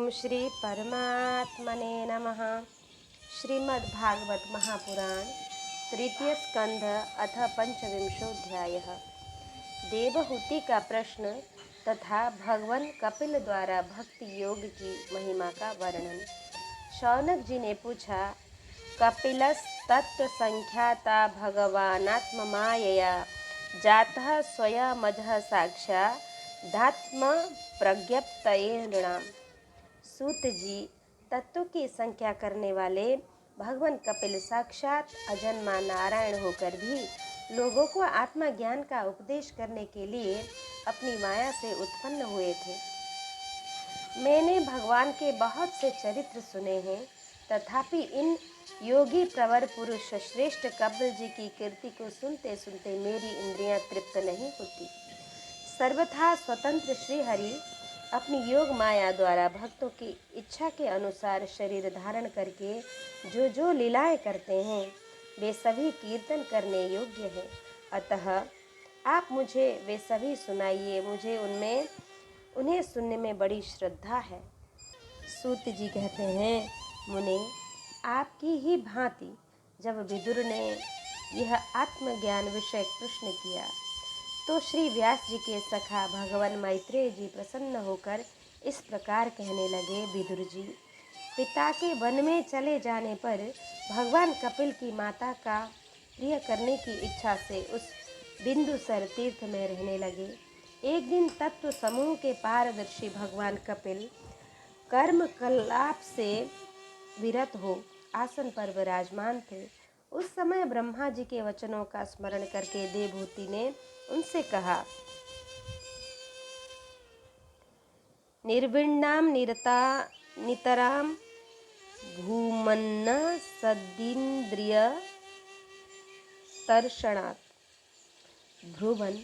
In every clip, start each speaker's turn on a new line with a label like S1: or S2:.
S1: ओम श्री परमात्मने नमः। श्रीमद्भागवत महापुराण तृतीय स्कंध अथ पंचविंशोऽध्यायः। देवहूति का प्रश्न तथा भगवान कपिल द्वारा भक्ति योग की महिमा का वर्णन। शौनक जी ने पूछा, कपिलस्तत्व संख्याता भगवानात्ममायया जातः स्वयमजः साक्षादात्म प्रज्ञप्तये नृणाम। सूत जी, तत्व की संख्या करने वाले भगवान कपिल साक्षात अजन्मा नारायण होकर भी लोगों को आत्मा ज्ञान का उपदेश करने के लिए अपनी माया से उत्पन्न हुए थे। मैंने भगवान के बहुत से चरित्र सुने हैं, तथापि इन योगी प्रवर पुरुष श्रेष्ठ कपिल जी की कीर्ति को सुनते सुनते मेरी इंद्रियां तृप्त नहीं होती। सर्वथा स्वतंत्र श्री हरि अपनी योग माया द्वारा भक्तों की इच्छा के अनुसार शरीर धारण करके जो जो लीलाएं करते हैं वे सभी कीर्तन करने योग्य हैं। अतः आप मुझे वे सभी सुनाइए, मुझे उन्हें सुनने में बड़ी श्रद्धा है। सूत जी कहते हैं, मुने, आपकी ही भांति जब विदुर ने यह आत्मज्ञान विषय प्रश्न किया तो श्री व्यास जी के सखा भगवान मैत्रेय जी प्रसन्न होकर इस प्रकार कहने लगे, विदुर जी, पिता के वन में चले जाने पर भगवान कपिल की माता का प्रिय करने की इच्छा से उस बिंदुसर तीर्थ में रहने लगे। एक दिन तत्व समूह के पारदर्शी भगवान कपिल कर्म कलाप से विरत हो आसन पर विराजमान थे। उस समय ब्रह्मा जी के वचनों का स्मरण करके देवहूति ने उनसे कहा, निर्विण्णाम नितराम भूमन्न सदिन्द्रिय तर्षणात्। भ्रुवन,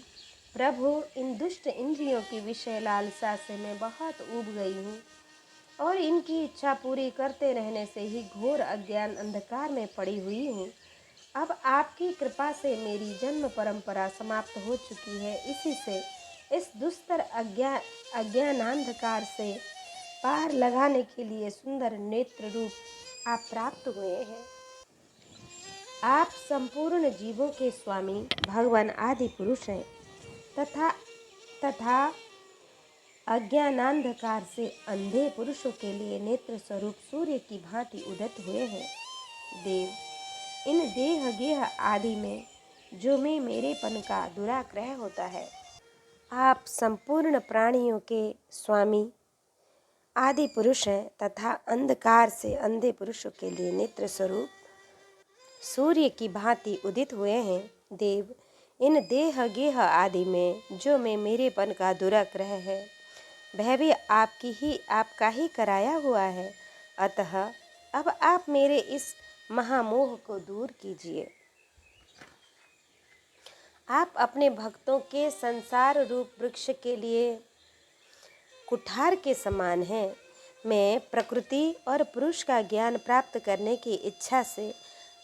S1: प्रभु, इन दुष्ट इंद्रियों की विषय लालसा से मैं बहुत ऊब गई हूँ और इनकी इच्छा पूरी करते रहने से ही घोर अज्ञान अंधकार में पड़ी हुई हूँ। अब आपकी कृपा से मेरी जन्म परंपरा समाप्त हो चुकी है। इसी से इस दुस्तर अज्ञानांधकार से पार लगाने के लिए सुंदर नेत्र रूप आप प्राप्त हुए हैं। आप संपूर्ण जीवों के स्वामी भगवान आदि पुरुष हैं तथा अज्ञानांधकार से अंधे पुरुषों के लिए नेत्र स्वरूप सूर्य की भांति उदित हुए हैं। देव, इन देह गेह आदि में जो में मेरेपन का दुराग्रह होता है, आप संपूर्ण प्राणियों के स्वामी आदि पुरुष हैं तथा अंधकार से अंधे पुरुषों के लिए नेत्र स्वरूप सूर्य की भांति उदित हुए हैं। देव, इन देह गेह आदि में जो में मेरेपन का दुराग्रह है वह भी आपका ही कराया हुआ है। अतः अब आप मेरे इस महामोह को दूर कीजिए। आप अपने भक्तों के संसार रूप वृक्ष के लिए कुठार के समान हैं। मैं प्रकृति और पुरुष का ज्ञान प्राप्त करने की इच्छा से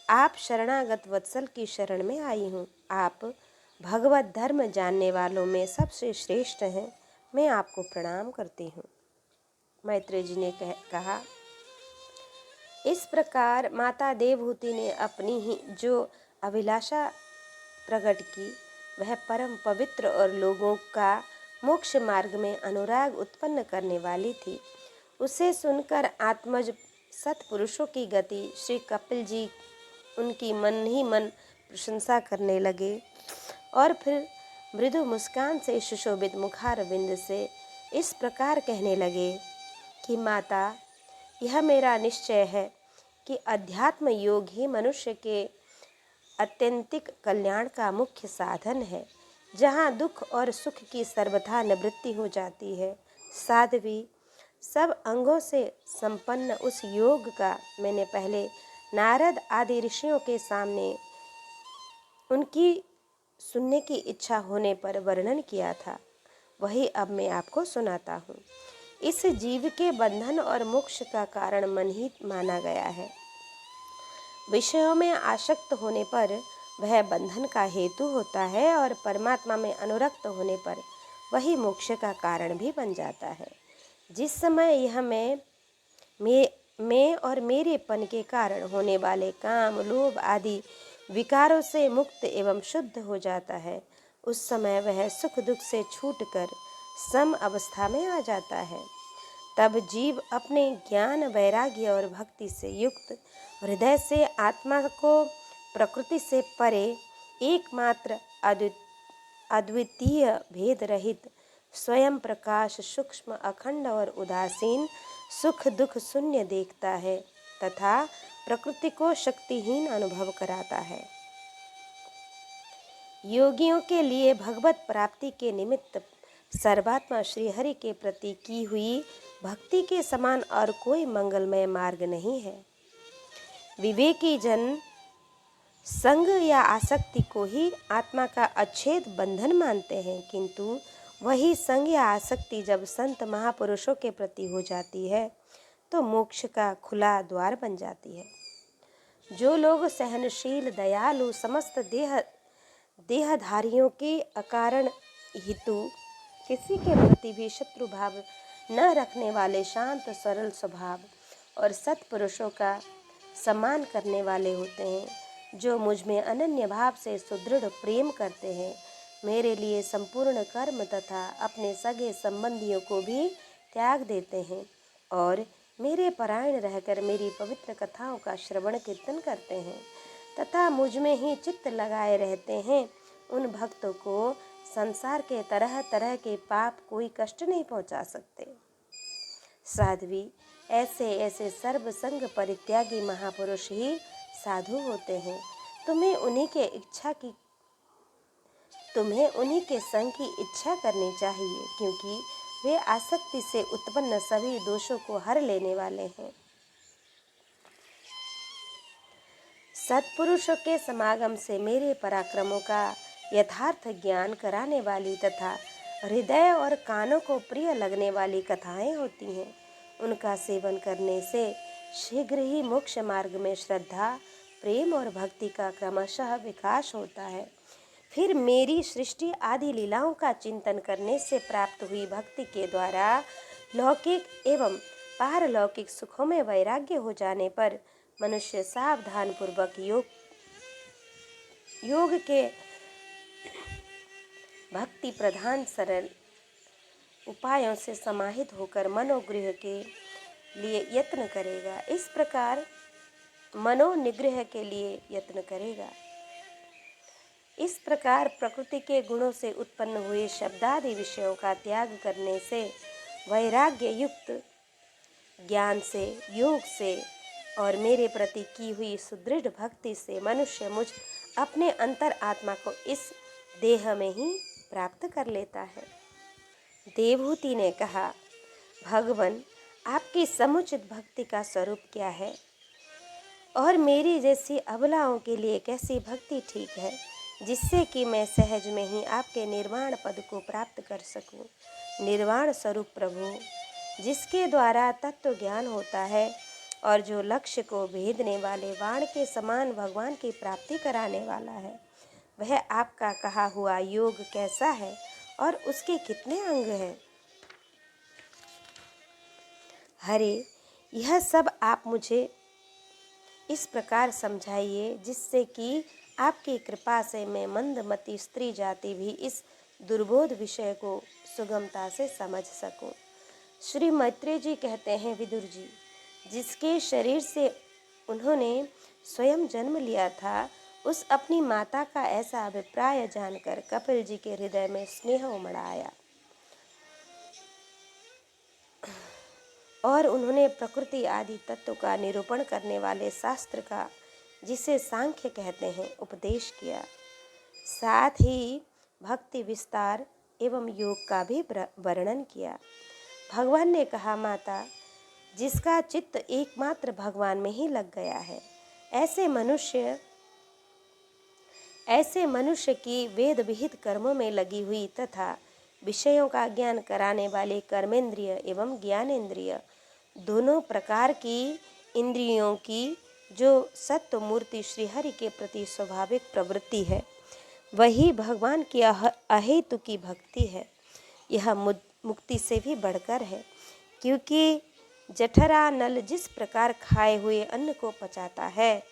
S1: आप शरणागत वत्सल की शरण में आई हूँ। आप भगवत धर्म जानने वालों में सबसे श्रेष्ठ हैं। मैं आपको प्रणाम करती हूँ। मैत्रेय जी ने कहा, इस प्रकार माता देवहूति ने अपनी ही जो अभिलाषा प्रकट की वह परम पवित्र और लोगों का मोक्ष मार्ग में अनुराग उत्पन्न करने वाली थी। उसे सुनकर आत्मज सत्पुरुषों की गति श्री कपिल जी उनकी मन ही मन प्रशंसा करने लगे और फिर मृदु मुस्कान से सुशोभित मुखारविंद से इस प्रकार कहने लगे कि माता, यह मेरा निश्चय है कि अध्यात्म योग ही मनुष्य के अत्यंतिक कल्याण का मुख्य साधन है, जहाँ दुख और सुख की सर्वथा निवृत्ति हो जाती है। साध्वी, सब अंगों से संपन्न उस योग का मैंने पहले नारद आदि ऋषियों के सामने उनकी सुनने की इच्छा होने पर वर्णन किया था, वही अब मैं आपको सुनाता हूँ। इस जीव के बंधन और मोक्ष का कारण मन ही माना गया है। विषयों में आसक्त होने पर वह बंधन का हेतु होता है और परमात्मा में अनुरक्त होने पर वही मोक्ष का कारण भी बन जाता है। जिस समय यह मैं मैं और मेरेपन के कारण होने वाले काम, लोभ आदि विकारों से मुक्त एवं शुद्ध हो जाता है, उस समय वह सुख दुख से छूटकर सम अवस्था में आ जाता है। तब जीव अपने ज्ञान, वैराग्य और भक्ति से युक्त हृदय से आत्मा को प्रकृति से परे एकमात्र अद्वितीय भेद रहित स्वयं प्रकाश, सूक्ष्म, अखंड और उदासीन, सुख दुख शून्य देखता है तथा प्रकृति को शक्तिहीन अनुभव कराता है। योगियों के लिए भगवत प्राप्ति के निमित्त सर्वात्मा श्रीहरि के प्रति की हुई भक्ति के समान और कोई मंगलमय मार्ग नहीं है। विवेकी जन संग या आसक्ति को ही आत्मा का अच्छेद बंधन मानते हैं, किंतु वही संग या आसक्ति जब संत महापुरुषों के प्रति हो जाती है तो मोक्ष का खुला द्वार बन जाती है। जो लोग सहनशील, दयालु, समस्त देहधारियों के अकारण हितु किसी के प्रति भी शत्रु भाव न रखने वाले, शांत सरल स्वभाव और सत्पुरुषों का सम्मान करने वाले होते हैं, जो मुझ में अनन्य भाव से सुदृढ़ प्रेम करते हैं, मेरे लिए संपूर्ण कर्म तथा अपने सगे संबंधियों को भी त्याग देते हैं और मेरे परायण रहकर मेरी पवित्र कथाओं का श्रवण कीर्तन करते हैं तथा मुझ में ही चित्त लगाए रहते हैं, उन भक्तों को संसार के तरह तरह के पाप कोई कष्ट नहीं पहुंचा सकते। साध्वी, ऐसे ऐसे सर्वसंग परित्यागी महापुरुष ही साधु होते हैं। तुम्हें उन्हीं के संग की इच्छा करनी चाहिए, क्योंकि वे आसक्ति से उत्पन्न सभी दोषों को हर लेने वाले हैं। सत्पुरुषों के समागम से मेरे पराक्रमों का यथार्थ ज्ञान कराने वाली तथा हृदय और कानों को प्रिय लगने वाली कथाएं होती हैं। उनका सेवन करने से शीघ्र ही मोक्ष मार्ग में श्रद्धा, प्रेम और भक्ति का क्रमशः विकास होता है। फिर मेरी सृष्टि आदि लीलाओं का चिंतन करने से प्राप्त हुई भक्ति के द्वारा लौकिक एवं पारलौकिक सुखों में वैराग्य हो जाने पर मनुष्य सावधान पूर्वक योग के भक्ति प्रधान सरल उपायों से समाहित होकर मनोगृह के लिए यत्न करेगा। इस प्रकार मनोनिग्रह के लिए यत्न करेगा। इस प्रकार प्रकृति के गुणों से उत्पन्न हुए शब्दादि विषयों का त्याग करने से, वैराग्य युक्त ज्ञान से, योग से और मेरे प्रति की हुई सुदृढ़ भक्ति से मनुष्य मुझ अपने अंतर आत्मा को इस देह में ही प्राप्त कर लेता है। देवहूति ने कहा, भगवान, आपकी समुचित भक्ति का स्वरूप क्या है और मेरी जैसी अबलाओं के लिए कैसी भक्ति ठीक है, जिससे कि मैं सहज में ही आपके निर्वाण पद को प्राप्त कर सकूं। निर्वाण स्वरूप प्रभु, जिसके द्वारा तत्व ज्ञान होता है और जो लक्ष्य को भेदने वाले बाण के समान भगवान की प्राप्ति कराने वाला है, वह आपका कहा हुआ योग कैसा है और उसके कितने अंग हैं? हरे, यह सब आप मुझे इस प्रकार समझाइए जिससे कि आपकी कृपा से मैं मंदमती स्त्री जाति भी इस दुर्बोध विषय को सुगमता से समझ सकूं। श्री मैत्रेय जी कहते हैं, विदुर जी, जिसके शरीर से उन्होंने स्वयं जन्म लिया था, उस अपनी माता का ऐसा अभिप्राय जानकर कपिल जी के हृदय में स्नेह उमड़ आया और उन्होंने प्रकृति आदि तत्व का निरूपण करने वाले शास्त्र का, जिसे सांख्य कहते हैं, उपदेश किया। साथ ही भक्ति विस्तार एवं योग का भी वर्णन किया। भगवान ने कहा, माता, जिसका चित्त एकमात्र भगवान में ही लग गया है, ऐसे मनुष्य की वेद विहित कर्मों में लगी हुई तथा विषयों का ज्ञान कराने वाले कर्मेंद्रिय एवं ज्ञानेंद्रिय दोनों प्रकार की इंद्रियों की जो सत्व मूर्ति श्रीहरि के प्रति स्वाभाविक प्रवृत्ति है, वही भगवान की अहेतु की भक्ति है। यह मुक्ति से भी बढ़कर है, क्योंकि जठरा नल जिस प्रकार खाए हुए अन्न को पचाता है,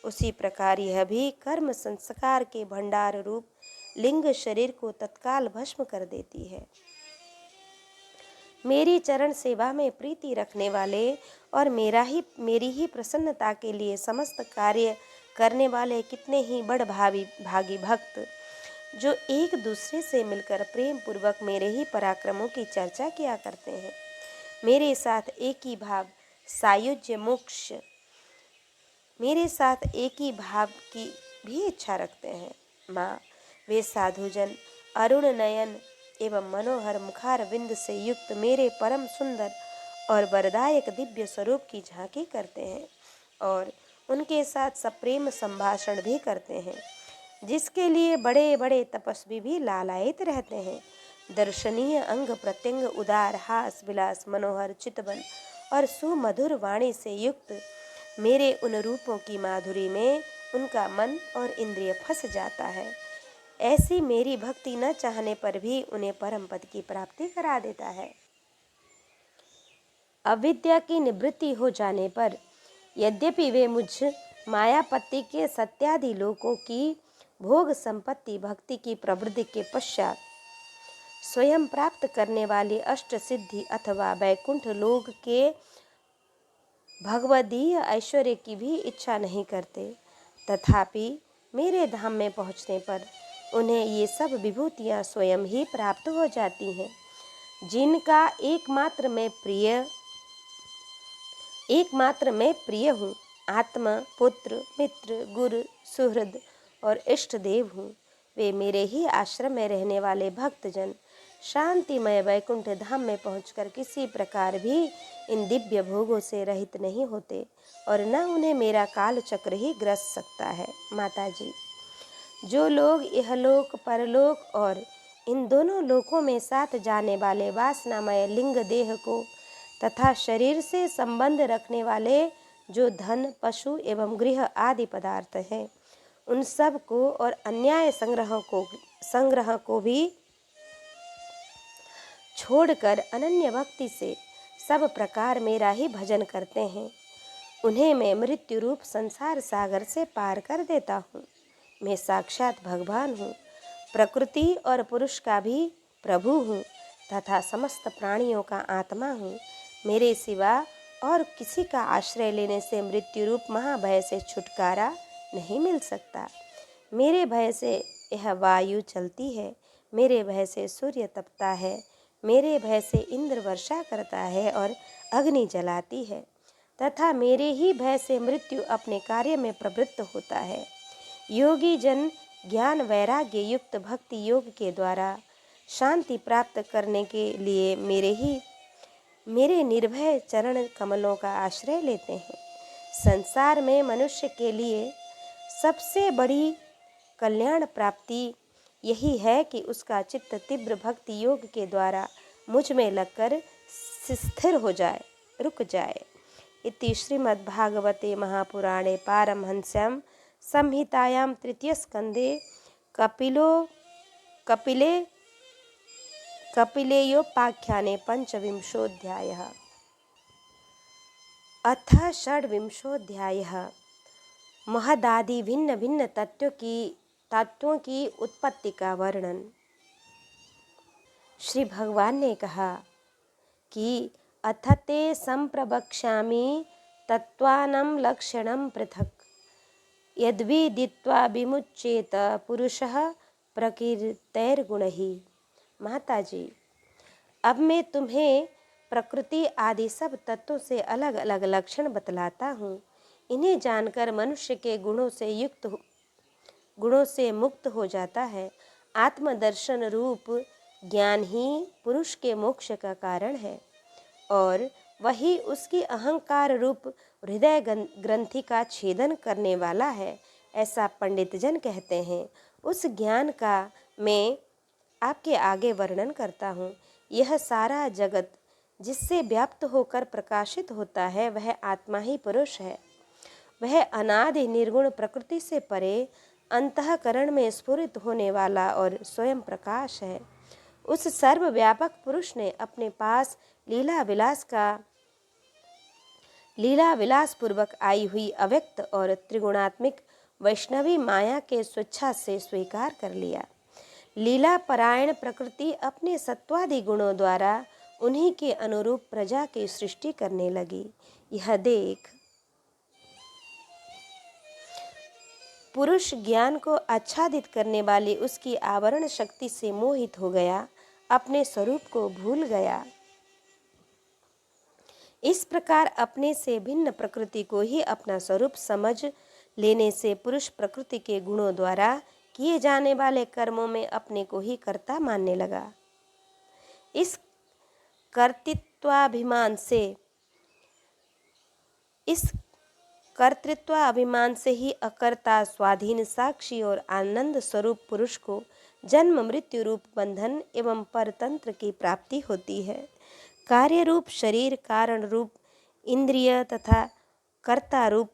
S1: उसी प्रकार यह भी कर्म संस्कार के भंडार रूप लिंग शरीर को तत्काल भस्म कर देती है। मेरी चरण सेवा में प्रीति रखने वाले और मेरी ही प्रसन्नता के लिए समस्त कार्य करने वाले कितने ही बड़ भागी भक्त, जो एक दूसरे से मिलकर प्रेम पूर्वक मेरे ही पराक्रमों की चर्चा किया करते हैं, मेरे साथ एक ही भाव सायुज्य मोक्ष, मेरे साथ एक ही भाव की भी इच्छा रखते हैं। माँ, वे साधुजन अरुण नयन एवं मनोहर मुखार विंद से युक्त मेरे परम सुंदर और वरदायक दिव्य स्वरूप की झांकी करते हैं और उनके साथ सप्रेम संभाषण भी करते हैं, जिसके लिए बड़े बड़े तपस्वी भी लालायित रहते हैं। दर्शनीय अंग प्रत्यंग उदार हास विलास मनोहर चितवन और सुमधुर वाणी से युक्त मेरे उन रूपों की माधुरी में उनका मन और इंद्रिय फंस जाता है। ऐसी मेरी भक्ति न चाहने पर भी उन्हें परम पद की प्राप्ति करा देता है। अविद्या की निवृत्ति हो जाने पर यद्यपि वे मुझ मायापति के सत्यादि लोकों की भोग संपत्ति भक्ति की प्रवृत्ति के पश्चात स्वयं प्राप्त करने वाली अष्ट सिद्धि अथवा वैकुंठ लोक के भगवदीय ऐश्वर्य की भी इच्छा नहीं करते, तथापि मेरे धाम में पहुँचने पर उन्हें ये सब विभूतियाँ स्वयं ही प्राप्त हो जाती हैं, जिनका एकमात्र मैं प्रिय हूँ। आत्मा पुत्र मित्र गुरु सुहृद और इष्ट देव हूँ। वे मेरे ही आश्रम में रहने वाले भक्तजन शांतिमय वैकुंठ धाम में पहुंचकर किसी प्रकार भी इन दिव्य भोगों से रहित नहीं होते और न उन्हें मेरा काल चक्र ही ग्रस सकता है। माता जी, जो लोग इहलोक परलोक और इन दोनों लोकों में साथ जाने वाले वासनामय लिंग देह को तथा शरीर से संबंध रखने वाले जो धन पशु एवं गृह आदि पदार्थ हैं, उन सब को और अन्याय संग्रह को भी छोड़कर अनन्य भक्ति से सब प्रकार मेरा ही भजन करते हैं, उन्हें मैं मृत्यु रूप संसार सागर से पार कर देता हूँ। मैं साक्षात भगवान हूँ, प्रकृति और पुरुष का भी प्रभु हूँ तथा समस्त प्राणियों का आत्मा हूँ। मेरे सिवा और किसी का आश्रय लेने से मृत्यु रूप महाभय से छुटकारा नहीं मिल सकता। मेरे भय से यह वायु चलती है, मेरे भय से सूर्य तपता है, मेरे भय से इंद्र वर्षा करता है और अग्नि जलाती है तथा मेरे ही भय से मृत्यु अपने कार्य में प्रवृत्त होता है। योगी जन ज्ञान वैराग्य युक्त भक्ति योग के द्वारा शांति प्राप्त करने के लिए मेरे निर्भय चरण कमलों का आश्रय लेते हैं। संसार में मनुष्य के लिए सबसे बड़ी कल्याण प्राप्ति यही है कि उसका चित्त तीव्र भक्ति योग के द्वारा मुझ में लगकर स्थिर हो जाए, रुक जाए। इति श्रीमद्भागवते महापुराणे पारमहंस्यां संहितायां तृतीय स्कंदे कपिलेयोपाख्याने पंचविंशोऽध्यायः। अथ षड्विंशोऽध्यायः। महदादि भिन्न भिन्न तत्वों की उत्पत्ति का वर्णन। श्री भगवान ने कहा कि अथ ते संप्रवक्ष्यामि तत्त्वानां लक्षणं पृथक् यद्विदित्वा विमुच्येत पुरुषः प्रकृतेर्गुणैः। माता जी, अब मैं तुम्हें प्रकृति आदि सब तत्वों से अलग अलग लक्षण बतलाता हूँ। इन्हें जानकर मनुष्य के गुणों से मुक्त हो जाता है। आत्मदर्शन रूप ज्ञान ही पुरुष के मोक्ष का कारण है और वही उसकी अहंकार रूप हृदय ग्रंथि का छेदन करने वाला है, ऐसा पंडित जन कहते हैं। उस ज्ञान का मैं आपके आगे वर्णन करता हूँ। यह सारा जगत जिससे व्याप्त होकर प्रकाशित होता है, वह आत्मा ही पुरुष है। वह अनादि निर्गुण प्रकृति से परे अंतःकरण में स्फुरित होने वाला और स्वयं प्रकाश है। उस सर्वव्यापक पुरुष ने अपने पास लीला विलास का लीला विलास पूर्वक आई हुई अव्यक्त और त्रिगुणात्मिक वैष्णवी माया के स्वेच्छा से स्वीकार कर लिया। लीला परायण प्रकृति अपने सत्वादि गुणों द्वारा उन्हीं के अनुरूप प्रजा की सृष्टि करने लगी। यह देख पुरुष ज्ञान को आच्छादित करने वाली उसकी आवरण शक्ति से मोहित हो गया, अपने स्वरूप को भूल गया। इस प्रकार अपने से भिन्न प्रकृति को ही अपना स्वरूप समझ लेने से पुरुष प्रकृति के गुणों द्वारा किए जाने वाले कर्मों में अपने को ही कर्ता मानने लगा। इस कर्तृत्वाभिमान से ही अकर्ता स्वाधीन साक्षी और आनंद स्वरूप पुरुष को जन्म मृत्यु रूप बंधन एवं परतंत्र की प्राप्ति होती है। कार्य रूप शरीर, कारण रूप इंद्रिय तथा कर्ता रूप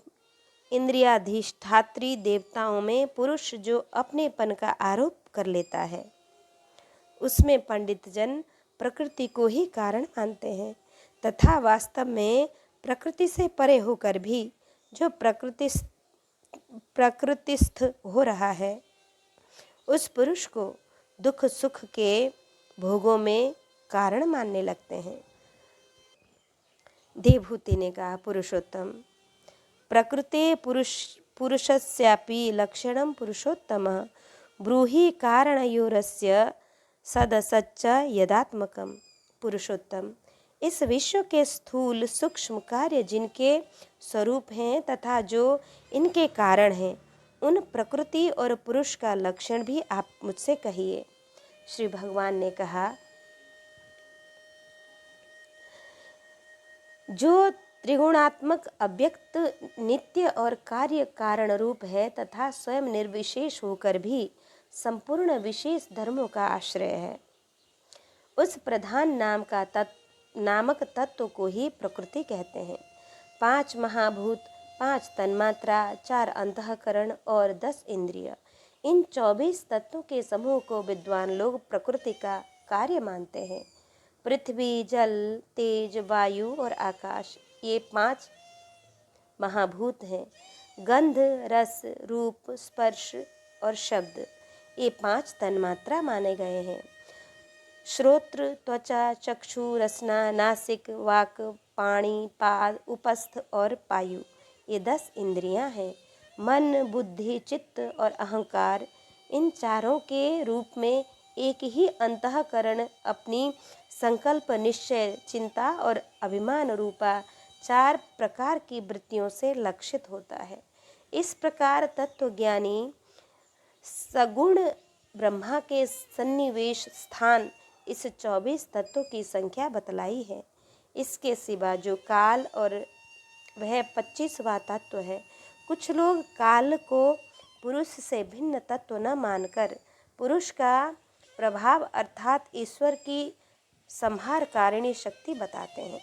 S1: इंद्रियाधिष्ठात्री देवताओं में पुरुष जो अपनेपन का आरोप कर लेता है, उसमें पंडित जन प्रकृति को ही कारण मानते हैं तथा वास्तव में प्रकृति से परे होकर भी जो प्रकृतिस्थ हो रहा है, उस पुरुष को दुख सुख के भोगों में कारण मानने लगते हैं। देवहूति ने कहा, पुरुषोत्तम प्रकृते पुरुषस्यापि लक्षणं पुरुषोत्तमः ब्रूहि कारणयोरस्य सदसच्च यदात्मकम्। पुरुषोत्तम, इस विश्व के स्थूल सूक्ष्म कार्य जिनके स्वरूप हैं तथा जो इनके कारण हैं, उन प्रकृति और पुरुष का लक्षण भी आप मुझसे कहिए। श्री भगवान ने कहा, जो त्रिगुणात्मक अव्यक्त नित्य और कार्य कारण रूप है तथा स्वयं निर्विशेष होकर भी संपूर्ण विशेष धर्मों का आश्रय है, उस प्रधान नामक तत्व को ही प्रकृति कहते हैं। 5 महाभूत, 5 तन्मात्रा, 4 अंतःकरण और 10 इंद्रिय, इन 24 तत्वों के समूह को विद्वान लोग प्रकृति का कार्य मानते हैं। पृथ्वी, जल, तेज, वायु और आकाश, ये 5 महाभूत हैं। गंध, रस, रूप, स्पर्श और शब्द, ये 5 तन्मात्रा माने गए हैं। श्रोत्र, त्वचा, चक्षु, रसना, नासिक, वाक, पाणी, पाद, उपस्थ और पायु, ये 10 इंद्रियां हैं। मन, बुद्धि, चित्त और अहंकार, इन चारों के रूप में एक ही अंतःकरण अपनी संकल्प, निश्चय, चिंता और अभिमान रूपा 4 प्रकार की वृत्तियों से लक्षित होता है। इस प्रकार तत्वज्ञानी सगुण ब्रह्मा के सन्निवेश स्थान इस 24 तत्वों की संख्या बतलाई है। इसके सिवा जो काल और वह 25वां तत्व है, कुछ लोग काल को पुरुष से भिन्न तत्व न मानकर पुरुष का प्रभाव अर्थात ईश्वर की संहारकारिणी शक्ति बताते हैं,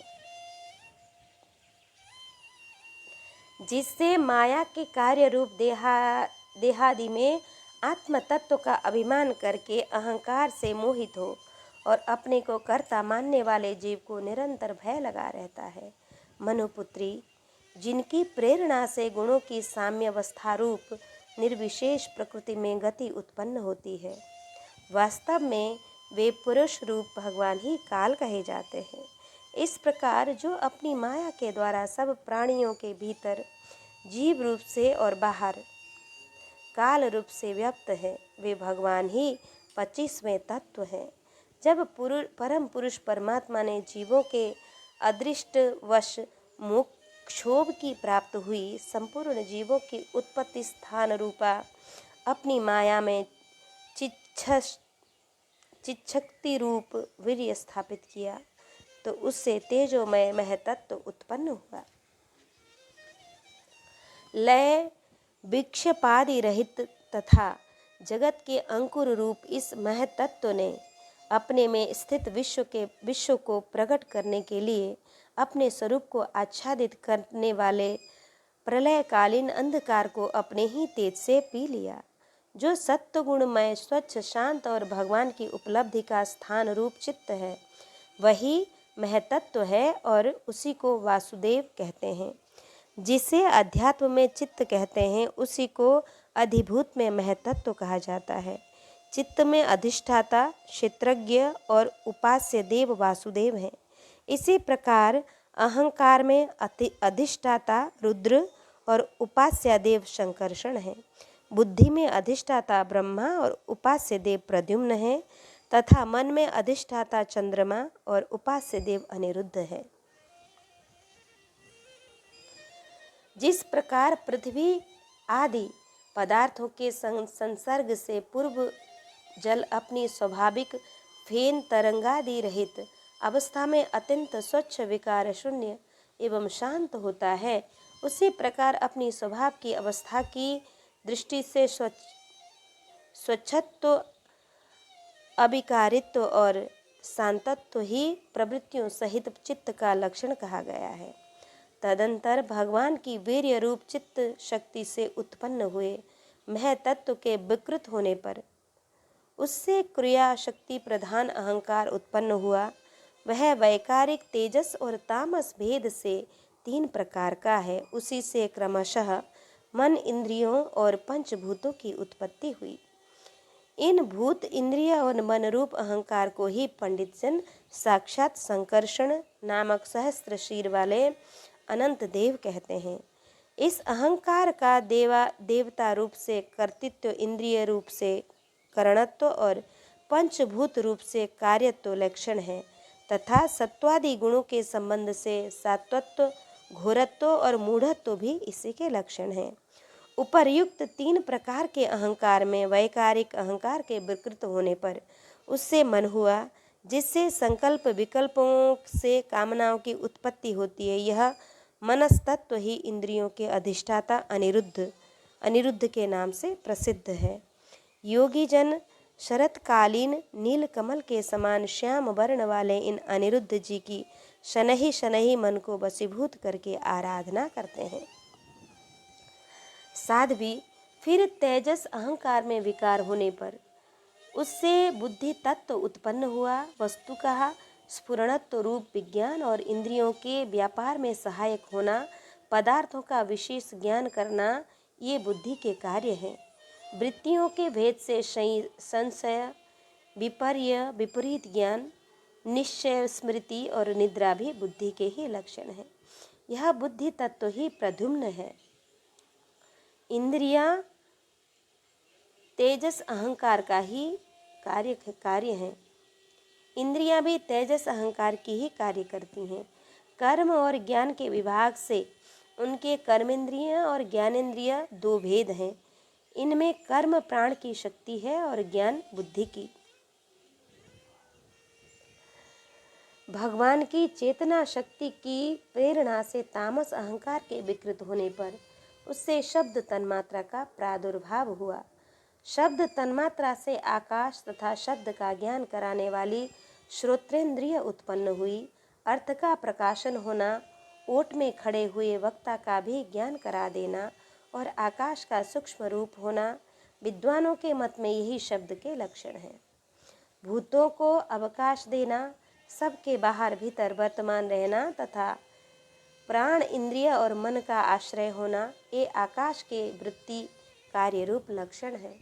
S1: जिससे माया के कार्य रूप देहादि में आत्म तत्व का अभिमान करके अहंकार से मोहित हो और अपने को कर्ता मानने वाले जीव को निरंतर भय लगा रहता है। मनुपुत्री, जिनकी प्रेरणा से गुणों की साम्यावस्था रूप निर्विशेष प्रकृति में गति उत्पन्न होती है, वास्तव में वे पुरुष रूप भगवान ही काल कहे जाते हैं। इस प्रकार जो अपनी माया के द्वारा सब प्राणियों के भीतर जीव रूप से और बाहर काल रूप से व्याप्त है, वे भगवान ही 25वें तत्व हैं। जब परम पुरुष परमात्मा ने जीवों के अदृष्टवश मोक्षोभ की प्राप्त हुई संपूर्ण जीवों की उत्पत्ति स्थान रूपा अपनी माया में चिच्छक्ति रूप वीर्य स्थापित किया, तो उससे तेजोमय महतत्व उत्पन्न हुआ। लय विक्षेपादि रहित तथा जगत के अंकुर रूप इस महतत्व ने अपने में स्थित विश्व को प्रकट करने के लिए अपने स्वरूप को आच्छादित करने वाले प्रलयकालीन अंधकार को अपने ही तेज से पी लिया। जो सत्व गुणमय, स्वच्छ, शांत और भगवान की उपलब्धि का स्थान रूप चित्त है, वही महतत्व है और उसी को वासुदेव कहते हैं। जिसे अध्यात्म में चित्त कहते हैं उसी को अधिभूत में महतत्व कहा जाता है। चित्त में अधिष्ठाता, क्षेत्रज्ञ और उपास्य देव वासुदेव हैं। इसी प्रकार अहंकार में अधिष्ठाता रुद्र और उपास्य देव शंकर्षण हैं। बुद्धि में अधिष्ठाता ब्रह्मा और उपास्य देव प्रद्युम्न है तथा मन में अधिष्ठाता चंद्रमा और उपास्य देव अनिरुद्ध है। जिस प्रकार पृथ्वी आदि पदार्थों के संसर्ग से पूर्व जल अपनी स्वाभाविक फेन तरंगादि रहित अवस्था में अत्यंत स्वच्छ विकार शून्य एवं शांत होता है, उसी प्रकार अपनी स्वभाव की अवस्था की दृष्टि से स्वच्छत्व, अविकारित्व और शांतत्व ही प्रवृत्तियों सहित चित्त का लक्षण कहा गया है। तदंतर भगवान की वीर्य रूप चित्त शक्ति से उत्पन्न हुए महतत्व के विकृत होने पर उससे क्रिया शक्ति प्रधान अहंकार उत्पन्न हुआ। वह वैकारिक तेजस और तामस भेद से 3 प्रकार का है। उसी से क्रमशः मन, इंद्रियों और पंचभूतों की उत्पत्ति हुई। इन भूत, इंद्रिय और मन रूप अहंकार को ही पंडित जन साक्षात संकर्षण नामक सहस्त्र शीर वाले अनंत देव कहते हैं। इस अहंकार का देवता रूप से कर्तृत्व, इंद्रिय रूप से करणत्व और पंचभूत रूप से कार्यत्व लक्षण है तथा सत्वादि गुणों के संबंध से सात्वत्व, घोरत्व और मूढ़त्व भी इसी के लक्षण हैं। उपर्युक्त 3 प्रकार के अहंकार में वैकारिक अहंकार के विकृत होने पर उससे मन हुआ, जिससे संकल्प विकल्पों से कामनाओं की उत्पत्ति होती है। यह मनस्तत्व ही इंद्रियों के अधिष्ठाता अनिरुद्ध के नाम से प्रसिद्ध है। योगी जन शरतकालीन नील कमल के समान श्याम वर्ण वाले इन अनिरुद्ध जी की शनहि शनहि मन को वशीभूत करके आराधना करते हैं। साध्वी फिर तेजस अहंकार में विकार होने पर उससे बुद्धि तत्व उत्पन्न हुआ। वस्तु का स्फुरणत्व रूप विज्ञान और इंद्रियों के व्यापार में सहायक होना, पदार्थों का विशेष ज्ञान करना, ये बुद्धि के कार्य हैं। वृत्तियों के भेद से संशय, विपर्य, विपरीत ज्ञान, निश्चय, स्मृति और निद्रा भी बुद्धि के ही लक्षण हैं। यह बुद्धि तत्व ही प्रद्युम्न है। इंद्रियां तेजस अहंकार का ही कार्य हैं। इंद्रियां भी तेजस अहंकार की ही कार्य करती हैं। कर्म और ज्ञान के विभाग से उनके कर्मेंद्रिय और ज्ञानेंद्रिय 2 भेद हैं। इनमें कर्म प्राण की शक्ति है और ज्ञान बुद्धि की। भगवान की चेतना शक्ति की प्रेरणा से तामस अहंकार के विकृत होने पर उससे शब्द तन्मात्रा का प्रादुर्भाव हुआ। शब्द तन्मात्रा से आकाश तथा शब्द का ज्ञान कराने वाली श्रोत्रेंद्रिय उत्पन्न हुई। अर्थ का प्रकाशन होना, ओट में खड़े हुए वक्ता का भी ज्ञान करा देना और आकाश का सूक्ष्म रूप होना, विद्वानों के मत में यही शब्द के लक्षण हैं। भूतों को अवकाश देना, सबके बाहर भीतर वर्तमान रहना तथा प्राण, इंद्रिय और मन का आश्रय होना, ये आकाश के वृत्ति कार्य रूप लक्षण है।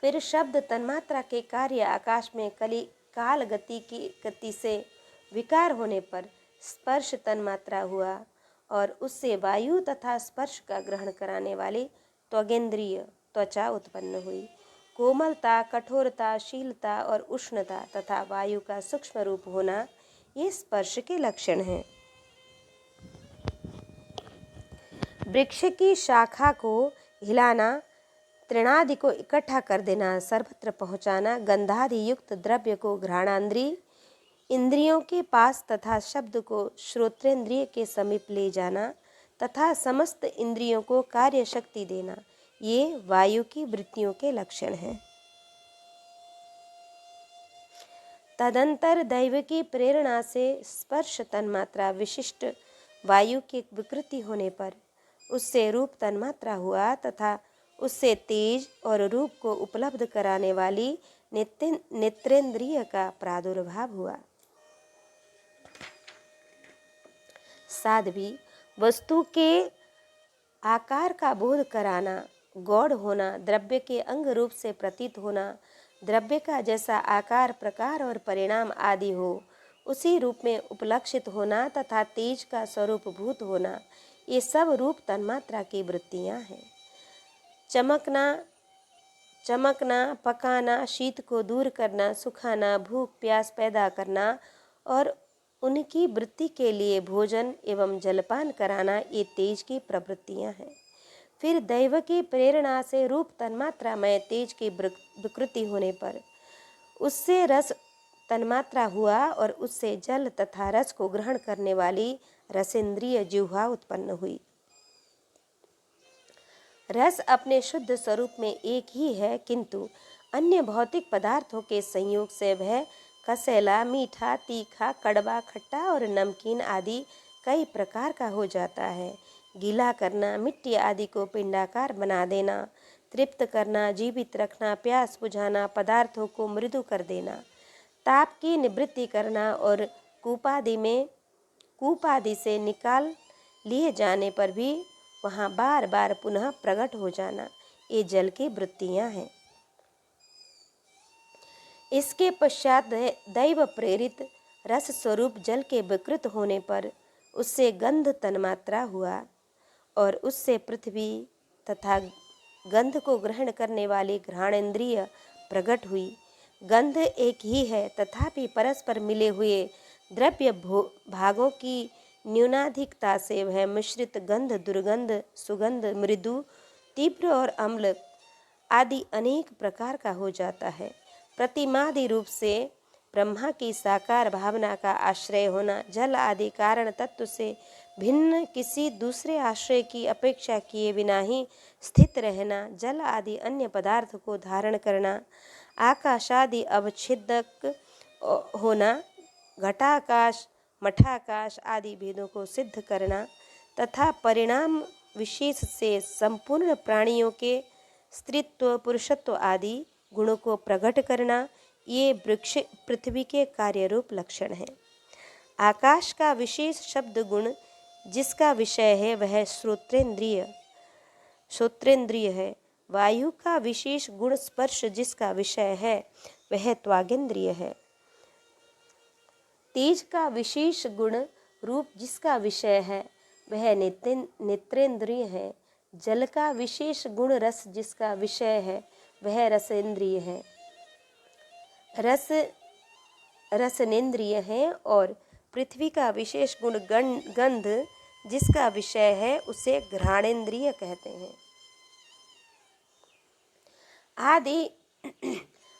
S1: फिर शब्द तन्मात्रा के कार्य आकाश में काल गति से विकार होने पर स्पर्श तन्मात्रा हुआ और उससे वायु तथा स्पर्श का ग्रहण कराने वाली त्वगेंद्रिय त्वचा उत्पन्न हुई। कोमलता, कठोरता, शीलता और उष्णता तथा वायु का सूक्ष्म रूप होना, ये स्पर्श के लक्षण हैं। वृक्ष की शाखा को हिलाना, तृणादि को इकट्ठा कर देना, सर्वत्र पहुँचाना, गंधादि युक्त द्रव्य को घ्राणांद्रिय इंद्रियों के पास तथा शब्द को श्रोत्रेंद्रिय के समीप ले जाना तथा समस्त इंद्रियों को कार्य शक्ति देना, ये वायु की वृत्तियों के लक्षण हैं। तदंतर दैव की प्रेरणा से स्पर्श तन्मात्रा विशिष्ट वायु की विकृति होने पर उससे रूप तन्मात्रा हुआ तथा उससे तेज और रूप को उपलब्ध कराने वाली नेत्रेंद्रिय का प्रादुर्भाव हुआ। पश्चात भी वस्तु के आकार का बोध कराना, गौड़ होना, द्रव्य के अंग रूप से प्रतीत होना, द्रव्य का जैसा आकार, प्रकार और परिणाम आदि हो उसी रूप में उपलक्षित होना तथा तेज का स्वरूप भूत होना, ये सब रूप तन्मात्रा की वृत्तियां हैं। चमकना, पकाना, शीत को दूर करना, सुखाना, भूख प्यास पैदा करना और उनकी वृत्ति के लिए भोजन एवं जलपान कराना, ये तेज की प्रवृत्तियां हैं। फिर दैव की प्रेरणा से रूप तन्मात्रा में तेज की विकृति होने पर उससे रस तन्मात्रा हुआ और उससे जल तथा रस को ग्रहण करने वाली रसेंद्रिय जिह्वा उत्पन्न हुई। रस अपने शुद्ध स्वरूप में एक ही है, किंतु अन्य भौतिक पदार्थों के संयोग से वह कसैला, मीठा, तीखा, कड़वा, खट्टा और नमकीन आदि कई प्रकार का हो जाता है। गीला करना, मिट्टी आदि को पिंडाकार बना देना, तृप्त करना, जीवित रखना, प्यास बुझाना, पदार्थों को मृदु कर देना, ताप की निवृत्ति करना और कूप आदि से निकाल लिए जाने पर भी वहाँ बार बार पुनः प्रकट हो जाना, ये जल की वृत्तियाँ हैं। इसके पश्चात दैव प्रेरित रस स्वरूप जल के विकृत होने पर उससे गंध तन्मात्रा हुआ और उससे पृथ्वी तथा गंध को ग्रहण करने वाली घ्राणेन्द्रिय प्रकट हुई। गंध एक ही है, तथापि परस्पर मिले हुए द्रव्य भागों की न्यूनाधिकता से वह मिश्रित गंध, दुर्गंध, सुगंध, मृदु, तीव्र और अम्ल आदि अनेक प्रकार का हो जाता है। प्रतिमादि रूप से ब्रह्मा की साकार भावना का आश्रय होना, जल आदि कारण तत्व से भिन्न किसी दूसरे आश्रय की अपेक्षा किए बिना ही स्थित रहना, जल आदि अन्य पदार्थ को धारण करना, आकाश आदि अवच्छिदक होना, घटाकाश, मठाकाश आदि भेदों को सिद्ध करना तथा परिणाम विशेष से संपूर्ण प्राणियों के स्त्रीत्व, पुरुषत्व आदि गुणों को प्रकट करना, ये वृक्ष पृथ्वी के कार्य रूप लक्षण है। आकाश का विशेष शब्द गुण जिसका विषय है वह श्रोत्रेंद्रिय है। वायु का विशेष गुण स्पर्श जिसका विषय है वह त्वागेंद्रिय है। तेज का विशेष गुण रूप जिसका विषय है वह नेत्रेंद्रिय है। जल का विशेष गुण रस जिसका विषय है वह रसेंद्रिय है, रसनेन्द्रिय है और पृथ्वी का विशेष गुण गंध जिसका विषय है उसे घ्राणेन्द्रिय कहते हैं। आदि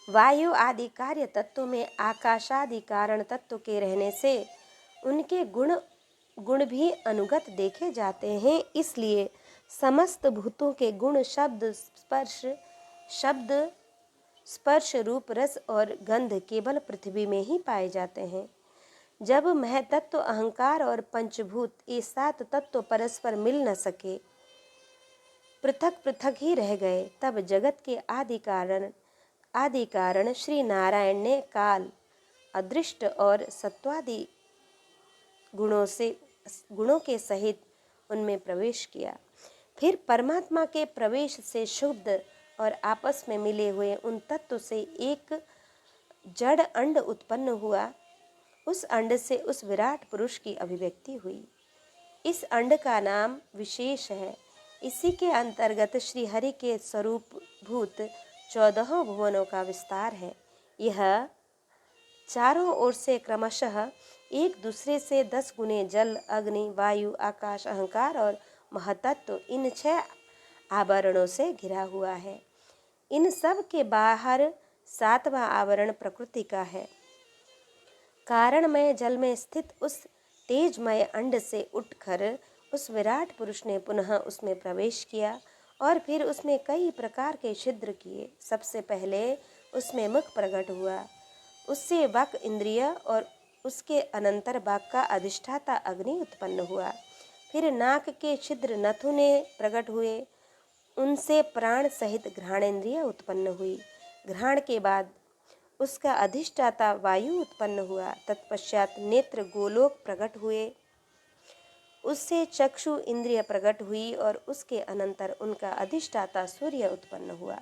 S1: वायु आदि कार्य तत्वों में आकाश आदि कारण तत्व के रहने से उनके गुण भी अनुगत देखे जाते हैं। इसलिए समस्त भूतों के गुण शब्द स्पर्श रूप रस और गंध केवल पृथ्वी में ही पाए जाते हैं। जब महतत्व अहंकार और पंचभूत ये 7 तत्व परस्पर मिल न सके, पृथक पृथक ही रह गए, तब जगत के आदि कारण श्री नारायण ने काल, अदृष्ट और सत्वादि गुणों के सहित उनमें प्रवेश किया। फिर परमात्मा के प्रवेश से शुद्ध और आपस में मिले हुए उन तत्व से एक जड़ अंड उत्पन्न हुआ। उस अंड से उस विराट पुरुष की अभिव्यक्ति हुई। इस अंड का नाम विशेष है। इसी के अंतर्गत श्री हरि के स्वरूप भूत 14 भुवनों का विस्तार है। यह चारों ओर से क्रमशः एक दूसरे से 10 गुने जल, अग्नि, वायु, आकाश, अहंकार और महतत्व इन 6 आवरणों से घिरा हुआ है। इन सब के बाहर 7वां आवरण प्रकृति का है। कारणमय जल में स्थित उस तेजमय अंड से उठकर उस विराट पुरुष ने पुनः उसमें प्रवेश किया और फिर उसमें कई प्रकार के छिद्र किए। सबसे पहले उसमें मुख प्रकट हुआ, उससे वाक इंद्रिय और उसके अनंतर वाक का अधिष्ठाता अग्नि उत्पन्न हुआ। फिर नाक के छिद्र नथुने प्रकट हुए, उनसे प्राण सहित घ्राणेन्द्रिय उत्पन्न हुई। घ्राण के बाद उसका अधिष्ठाता वायु उत्पन्न हुआ। तत्पश्चात नेत्र गोलोक प्रकट हुए, उससे चक्षु इंद्रिय प्रकट हुई और उसके अनंतर उनका अधिष्ठाता सूर्य उत्पन्न हुआ।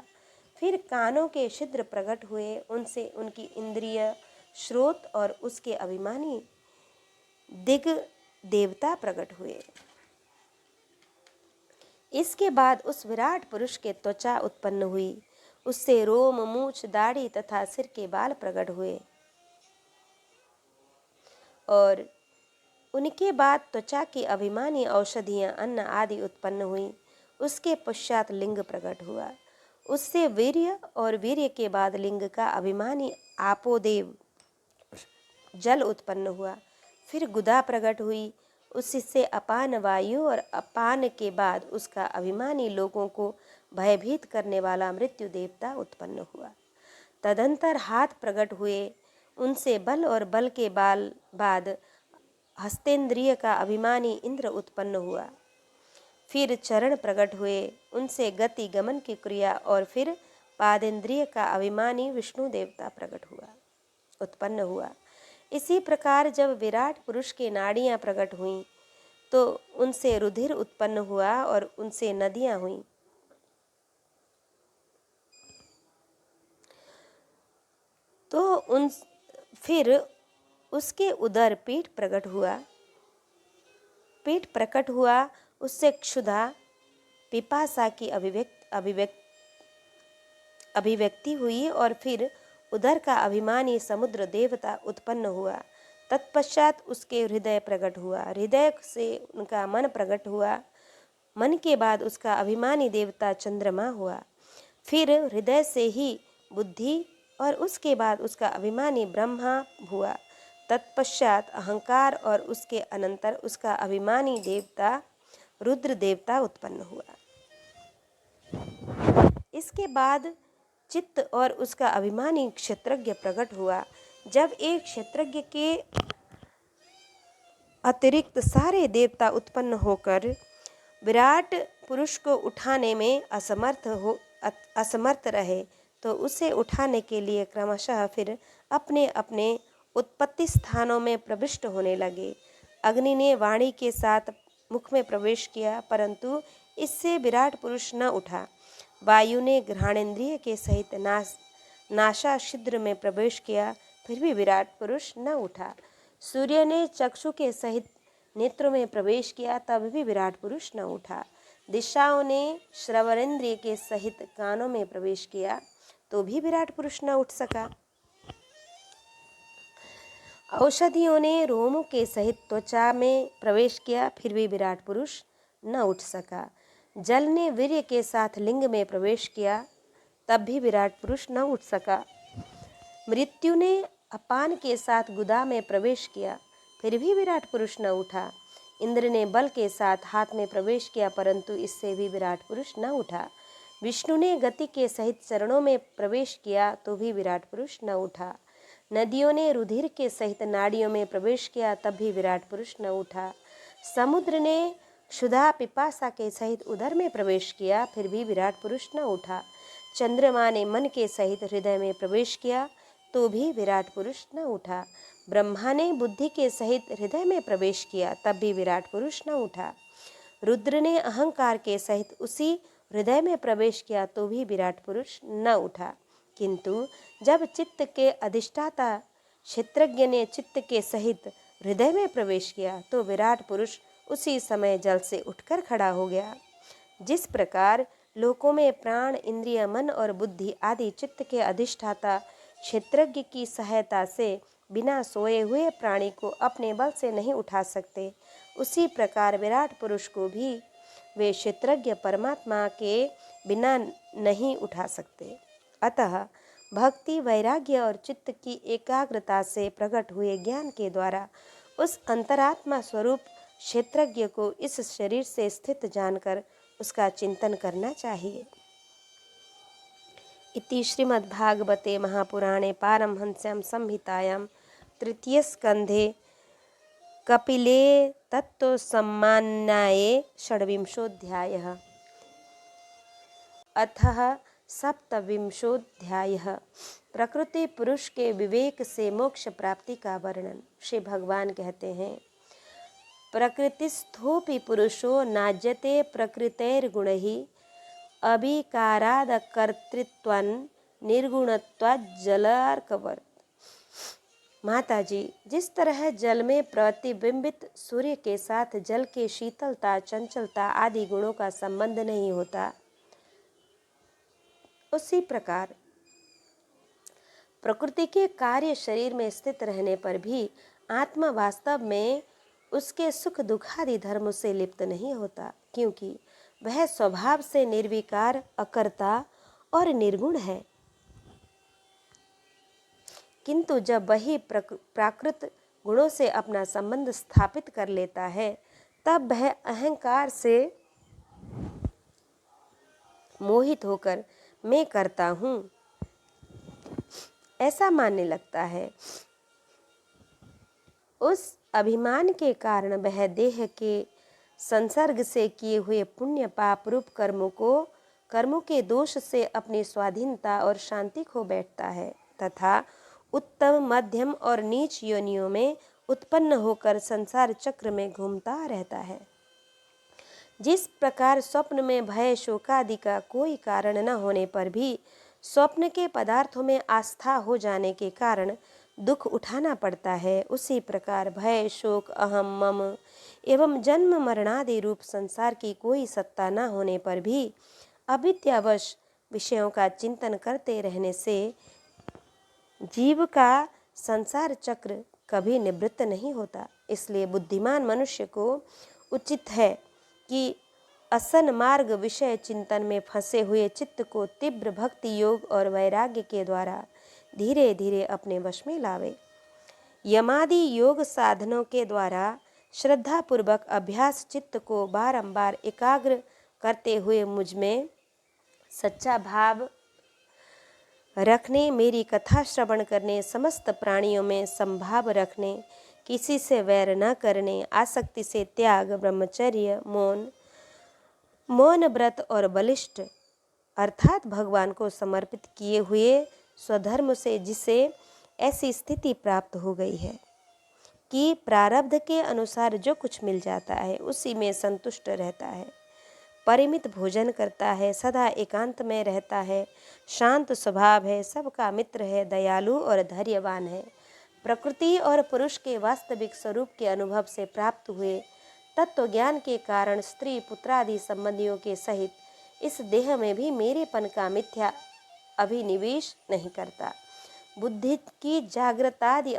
S1: फिर कानों के छिद्र प्रकट हुए, उनसे उनकी इंद्रिय श्रोत और उसके अभिमानी दिग देवता प्रकट हुए। इसके बाद उस विराट पुरुष के त्वचा उत्पन्न हुई, उससे रोम, मूछ, दाढ़ी तथा सिर के बाल प्रकट हुए और उनके बाद त्वचा की अभिमानी औषधियां, अन्न आदि उत्पन्न हुई। उसके पश्चात लिंग प्रकट हुआ, उससे वीर्य और वीर्य के बाद लिंग का अभिमानी आपोदेव जल उत्पन्न हुआ। फिर गुदा प्रकट हुई, उससे अपान वायु और अपान के बाद उसका अभिमानी लोगों को भयभीत करने वाला मृत्यु देवता उत्पन्न हुआ। तदंतर हाथ प्रकट हुए, उनसे बल और बल के बाद हस्तेंद्रिय का अभिमानी इंद्र उत्पन्न हुआ। फिर चरण प्रकट हुए, उनसे गति गमन की क्रिया और फिर पादेंद्रिय का अभिमानी विष्णु देवता उत्पन्न हुआ। इसी प्रकार जब विराट पुरुष की नाड़ियां प्रकट हुईं तो उनसे रुधिर उत्पन्न हुआ और उनसे नदियां हुईं। फिर उसके उदर पीठ प्रकट हुआ, उससे क्षुधा पिपासा की अभिव्यक्ति हुई और फिर उदर का अभिमानी समुद्र देवता उत्पन्न हुआ। तत्पश्चात उसके हृदय प्रकट हुआ, हृदय से उनका मन प्रकट हुआ, मन के बाद उसका अभिमानी देवता चंद्रमा हुआ। फिर हृदय से ही बुद्धि और उसके बाद उसका अभिमानी ब्रह्मा हुआ। तत्पश्चात अहंकार और उसके अनंतर उसका अभिमानी देवता रुद्र देवता उत्पन्न हुआ। इसके बाद चित्त और उसका अभिमानी क्षेत्रज्ञ प्रकट हुआ। जब एक क्षेत्रज्ञ के अतिरिक्त सारे देवता उत्पन्न होकर विराट पुरुष को उठाने में असमर्थ रहे तो उसे उठाने के लिए क्रमशः फिर अपने अपने उत्पत्ति स्थानों में प्रविष्ट होने लगे। अग्नि ने वाणी के साथ मुख में प्रवेश किया, परंतु इससे विराट पुरुष न उठा। वायु ने घ्राणेन्द्रिय के सहित नासा छिद्र में प्रवेश किया, फिर भी विराट पुरुष न उठा। सूर्य ने चक्षु के सहित नेत्रों में प्रवेश किया, तब भी विराट पुरुष न उठा। दिशाओं ने श्रवणेन्द्रिय के सहित कानों में प्रवेश किया, तो भी विराट पुरुष न उठ सका। औषधियों ने रोमों के सहित त्वचा में प्रवेश किया, फिर भी विराट पुरुष न उठ सका। जल ने वीर्य के साथ लिंग में प्रवेश किया, तब भी विराट पुरुष न उठ सका। मृत्यु ने अपान के साथ गुदा में प्रवेश किया, फिर भी विराट पुरुष न उठा। इंद्र ने बल के साथ हाथ में प्रवेश किया, परंतु इससे भी विराट पुरुष न उठा। विष्णु ने गति के सहित चरणों में प्रवेश किया, तो भी विराट पुरुष न उठा। नदियों ने रुधिर के सहित नाड़ियों में प्रवेश किया, तब भी विराट पुरुष न उठा। समुद्र ने क्षुधा पिपासा के सहित उदर में प्रवेश किया, फिर भी विराट पुरुष न उठा। चंद्रमा ने मन के सहित हृदय में प्रवेश किया, तो भी विराट पुरुष न उठा। ब्रह्मा ने बुद्धि के सहित हृदय में प्रवेश किया, तब भी विराट पुरुष न उठा। रुद्र ने अहंकार के सहित उसी हृदय में प्रवेश किया, तो भी विराट पुरुष न उठा। किंतु जब चित्त के अधिष्ठाता क्षेत्रज्ञ ने चित्त के सहित हृदय में प्रवेश किया, तो विराट पुरुष उसी समय जल से उठकर खड़ा हो गया। जिस प्रकार लोकों में प्राण, इंद्रिय, मन और बुद्धि आदि चित्त के अधिष्ठाता क्षेत्रज्ञ की सहायता से बिना सोए हुए प्राणी को अपने बल से नहीं उठा सकते, उसी प्रकार विराट पुरुष को भी वे क्षेत्रज्ञ परमात्मा के बिना नहीं उठा सकते। अतः भक्ति, वैराग्य और चित्त की एकाग्रता से प्रकट हुए ज्ञान के द्वारा उस अंतरात्मा स्वरूप क्षेत्रज्ञ को इस शरीर से स्थित जानकर उसका चिंतन करना चाहिए। इति श्रीमद्भागवते महापुराणे पारमहंस्यां संहितायां तृतीय स्कंधे कपिले तत्त्वसम्माननाये षड्विंशोऽध्यायः। अथः सप्तविंशोऽध्यायः प्रकृति पुरुष के विवेक से मोक्ष प्राप्ति का वर्णन। श्री भगवान कहते हैं, प्रकृतिस्थोऽपि पुरुषो नाज्यते प्रकृतेर्गुणैः अभिकारादकर्तृत्वान् निर्गुणत्वात् जलार्कवत्। माता जी, जिस तरह जल में प्रतिबिंबित सूर्य के साथ जल के शीतलता, चंचलता आदि गुणों का संबंध नहीं होता, उसी प्रकार प्रकृति के कार्य शरीर में स्थित रहने पर भी आत्मा वास्तव में उसके सुख दुखादि धर्म से लिप्त नहीं होता, क्योंकि वह स्वभाव से निर्विकार, अकर्ता और निर्गुण है। किंतु जब वही प्राकृत गुणों से अपना संबंध स्थापित कर लेता है, तब वह अहंकार से मोहित होकर मैं करता हूँ ऐसा मानने लगता है। उस अभिमान के कारण वह देह के संसर्ग से किए हुए पुण्य पाप रूप कर्मों के दोष से अपनी स्वाधीनता और शांति खो बैठता है तथा उत्तम, मध्यम और नीच योनियों में उत्पन्न होकर संसार चक्र में घूमता रहता है। जिस प्रकार स्वप्न में भय, शोकादि का कोई कारण न होने पर भी स्वप्न के पदार्थों में आस्था हो जाने के कारण दुख उठाना पड़ता है, उसी प्रकार भय, शोक, अहम, मम एवं जन्म मरणादि रूप संसार की कोई सत्ता न होने पर भी अविद्यावश विषयों का चिंतन करते रहने से जीव का संसार चक्र कभी निवृत्त नहीं होता। इसलिए बुद्धिमान मनुष्य को उचित है कि असन मार्ग विषय चिंतन में फंसे हुए चित्त को तीव्र भक्ति योग और वैराग्य के द्वारा धीरे धीरे अपने वश में लावे। यमादि योग साधनों के द्वारा श्रद्धापूर्वक अभ्यास चित्त को बारंबार एकाग्र करते हुए मुझ में सच्चा भाव रखने, मेरी कथा श्रवण करने, समस्त प्राणियों में संभाव रखने, किसी से वैर न करने, आसक्ति से त्याग, ब्रह्मचर्य, मौन व्रत और बलिष्ठ अर्थात भगवान को समर्पित किए हुए स्वधर्म से जिसे ऐसी स्थिति प्राप्त हो गई है कि प्रारब्ध के अनुसार जो कुछ मिल जाता है उसी में संतुष्ट रहता है, परिमित भोजन करता है, सदा एकांत में रहता है, शांत स्वभाव है, सबका मित्र है, दयालु और धैर्यवान है, प्रकृति और पुरुष के वास्तविक स्वरूप के अनुभव से प्राप्त हुए तत्व ज्ञान के कारण स्त्री पुत्रादि संबंधियों के सहित इस देह में भी मेरेपन का मिथ्या अभिनिवेश नहीं करता, बुद्धि की जागृतादि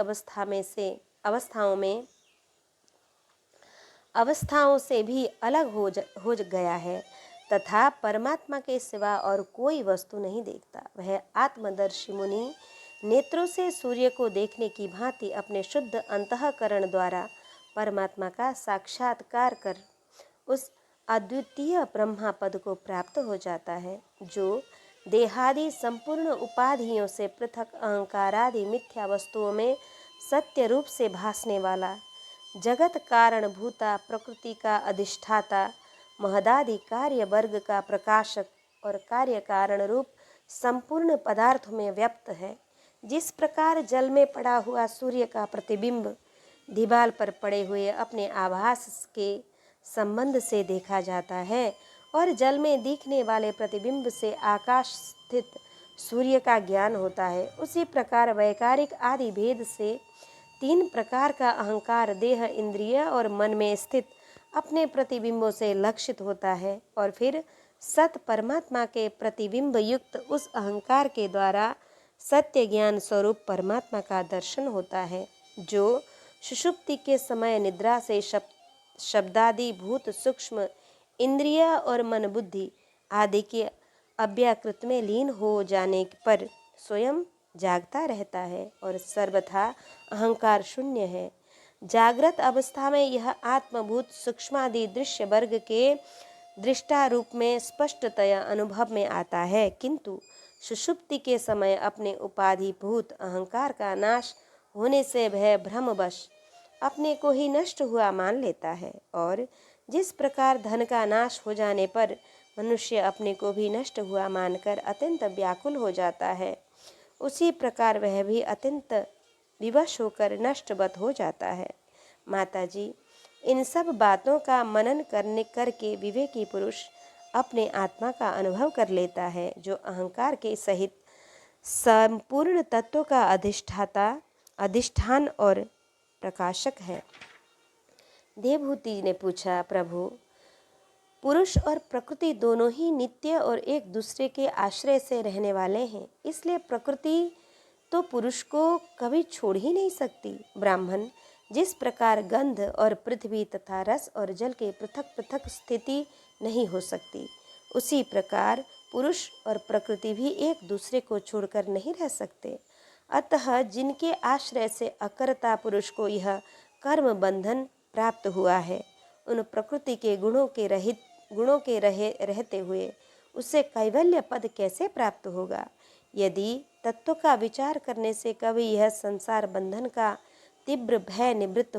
S1: अवस्थाओं से भी अलग हो गया है तथा परमात्मा के सिवा और कोई वस्तु नहीं देखता। वह आत्मदर्शी मुनि नेत्रों से सूर्य को देखने की भांति अपने शुद्ध अंतःकरण द्वारा परमात्मा का साक्षात्कार कर उस अद्वितीय ब्रह्मा पद को प्राप्त हो जाता है, जो देहादि संपूर्ण उपाधियों से पृथक अहंकारादि मिथ्या वस्तुओं में सत्य रूप से भासने वाला, जगत कारण भूता, प्रकृति का अधिष्ठाता, महदादि कार्य वर्ग का प्रकाशक और कार्य कारण रूप संपूर्ण पदार्थों में व्याप्त है। जिस प्रकार जल में पड़ा हुआ सूर्य का प्रतिबिंब दीवाल पर पड़े हुए अपने आभास के संबंध से देखा जाता है और जल में दिखने वाले प्रतिबिंब से आकाश स्थित सूर्य का ज्ञान होता है, उसी प्रकार वैकारिक आदि भेद से तीन प्रकार का अहंकार देह, इंद्रिय और मन में स्थित अपने प्रतिबिंबों से लक्षित होता है और फिर सत परमात्मा के प्रतिबिंब युक्त उस अहंकार के द्वारा सत्य ज्ञान स्वरूप परमात्मा का दर्शन होता है, जो सुषुप्ति के समय निद्रा से शब्दादि भूत सूक्ष्म इंद्रिय और मन बुद्धि आदि के अव्याकृत में लीन हो जाने पर स्वयं जागता रहता है और सर्वथा अहंकार शून्य है। जागृत अवस्था में यह आत्मभूत सूक्ष्मादि दृश्य वर्ग के दृष्टा रूप में स्पष्टतया अनुभव में आता है, किंतु सुषुप्ति के समय अपने उपाधि भूत अहंकार का नाश होने से वह भ्रमवश अपने को ही नष्ट हुआ मान लेता है और जिस प्रकार धन का नाश हो जाने पर मनुष्य अपने को भी नष्ट हुआ मानकर अत्यंत व्याकुल हो जाता है, उसी प्रकार वह भी अत्यंत विवश होकर नष्टवत हो जाता है। माता जी, इन सब बातों का मनन करके विवेकी पुरुष अपने आत्मा का अनुभव कर लेता है, जो अहंकार के सहित संपूर्ण तत्वों का अधिष्ठान और प्रकाशक है। देवहूति ने पूछा, प्रभु, पुरुष और प्रकृति दोनों ही नित्य और एक दूसरे के आश्रय से रहने वाले हैं, इसलिए प्रकृति तो पुरुष को कभी छोड़ ही नहीं सकती। ब्राह्मण, जिस प्रकार गंध और पृथ्वी तथा रस और जल के पृथक पृथक स्थिति नहीं हो सकती, उसी प्रकार पुरुष और प्रकृति भी एक दूसरे को छोड़कर नहीं रह सकते। अतः जिनके आश्रय से अकर्ता पुरुष को यह कर्म बंधन प्राप्त हुआ है, उन प्रकृति के गुणों के रहते हुए उसे कैवल्य पद कैसे प्राप्त होगा? यदि तत्व का विचार करने से कभी यह संसार बंधन का तीव्र भय निवृत्त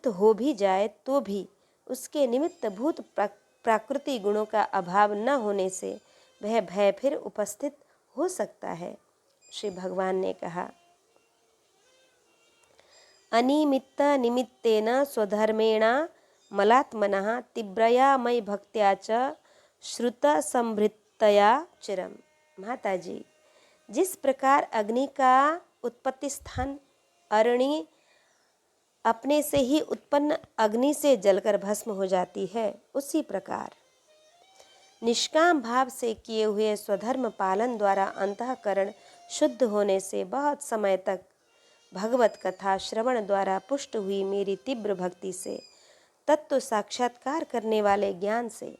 S1: हो भी जाए तो भी उसके निमित्त भूत प्राकृतिक गुणों का अभाव न होने से वह भय फिर उपस्थित हो सकता है। श्री भगवान ने कहा, अनिमित्त निमित्तेन स्वधर्मेण मलात्मनः तीव्रया मयि भक्त्या च श्रुत संभृतया चिरम। माताजी, जिस प्रकार अग्नि का उत्पत्ति स्थान अरणि अपने से ही उत्पन्न अग्नि से जलकर भस्म हो जाती है, उसी प्रकार निष्काम भाव से किए हुए स्वधर्म पालन द्वारा अंतःकरण शुद्ध होने से बहुत समय तक भगवत कथा श्रवण द्वारा पुष्ट हुई मेरी तीव्र भक्ति से, तत्व साक्षात्कार करने वाले ज्ञान से,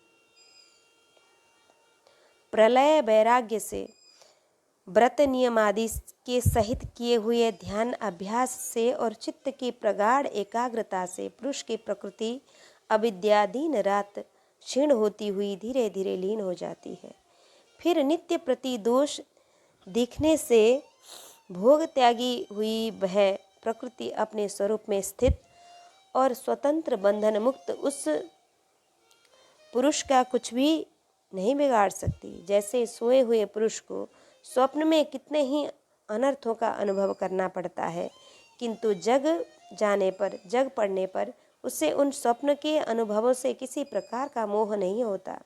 S1: प्रलय वैराग्य से, व्रत नियम आदि के सहित किए हुए ध्यान अभ्यास से और चित्त की प्रगाढ़ एकाग्रता से पुरुष की प्रकृति अविद्या दिन रात क्षीण होती हुई धीरे धीरे लीन हो जाती है। फिर नित्य प्रति दोष दिखने से भोग त्यागी हुई वह प्रकृति अपने स्वरूप में स्थित और स्वतंत्र बंधन मुक्त उस पुरुष का कुछ भी नहीं बिगाड़ सकती। जैसे सोए हुए पुरुष को स्वप्न में कितने ही अनर्थों का अनुभव करना पड़ता है, किंतु जग पड़ने पर उसे उन स्वप्न के अनुभवों से किसी प्रकार का मोह नहीं होता।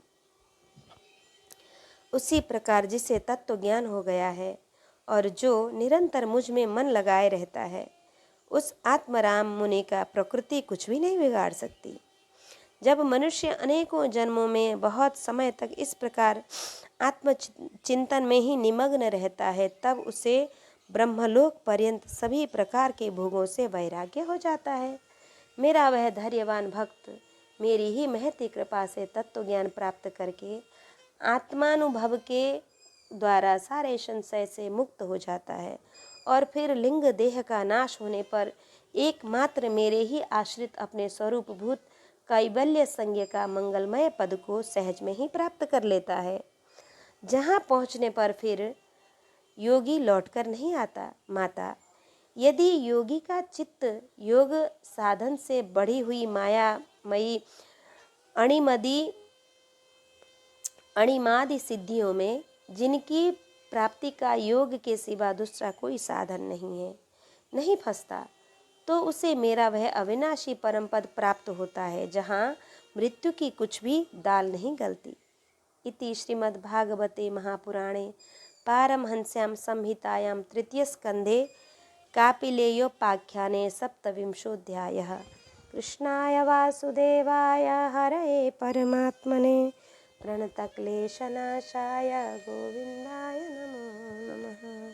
S1: उसी प्रकार जिसे तत्व ज्ञान हो गया है और जो निरंतर मुझ में मन लगाए रहता है, उस आत्मराम मुनि का प्रकृति कुछ भी नहीं बिगाड़ सकती। जब मनुष्य अनेकों जन्मों में बहुत समय तक इस प्रकार आत्मचिंतन में ही निमग्न रहता है, तब उसे ब्रह्मलोक पर्यंत सभी प्रकार के भोगों से वैराग्य हो जाता है। मेरा वह धैर्यवान भक्त मेरी ही महती कृपा से तत्व ज्ञान प्राप्त करके आत्मानुभव के द्वारा सारे संशय से मुक्त हो जाता है और फिर लिंग देह का नाश होने पर एकमात्र मेरे ही आश्रित अपने स्वरूपभूत कैवल्य संज्ञ का मंगलमय पद को सहज में ही प्राप्त कर लेता है, जहाँ पहुँचने पर फिर योगी लौटकर नहीं आता। माता, यदि योगी का चित्त योग साधन से बढ़ी हुई मायामयी अणिमादि सिद्धियों में, जिनकी प्राप्ति का योग के सिवा दूसरा कोई साधन नहीं फंसता, तो उसे मेरा वह अविनाशी परम पद प्राप्त होता है, जहाँ मृत्यु की कुछ भी दाल नहीं गलती। इति श्रीमद्भागवते महापुराणे पारमहंस्यां संहितायां तृतीय स्कंधे कापिलेयोपाख्याने सप्तविंशोऽध्यायः। कृष्णाय वासुदेवाय हरये परमात्मने प्रणतक्लेशनाशाय गोविन्दाय नमो नमः।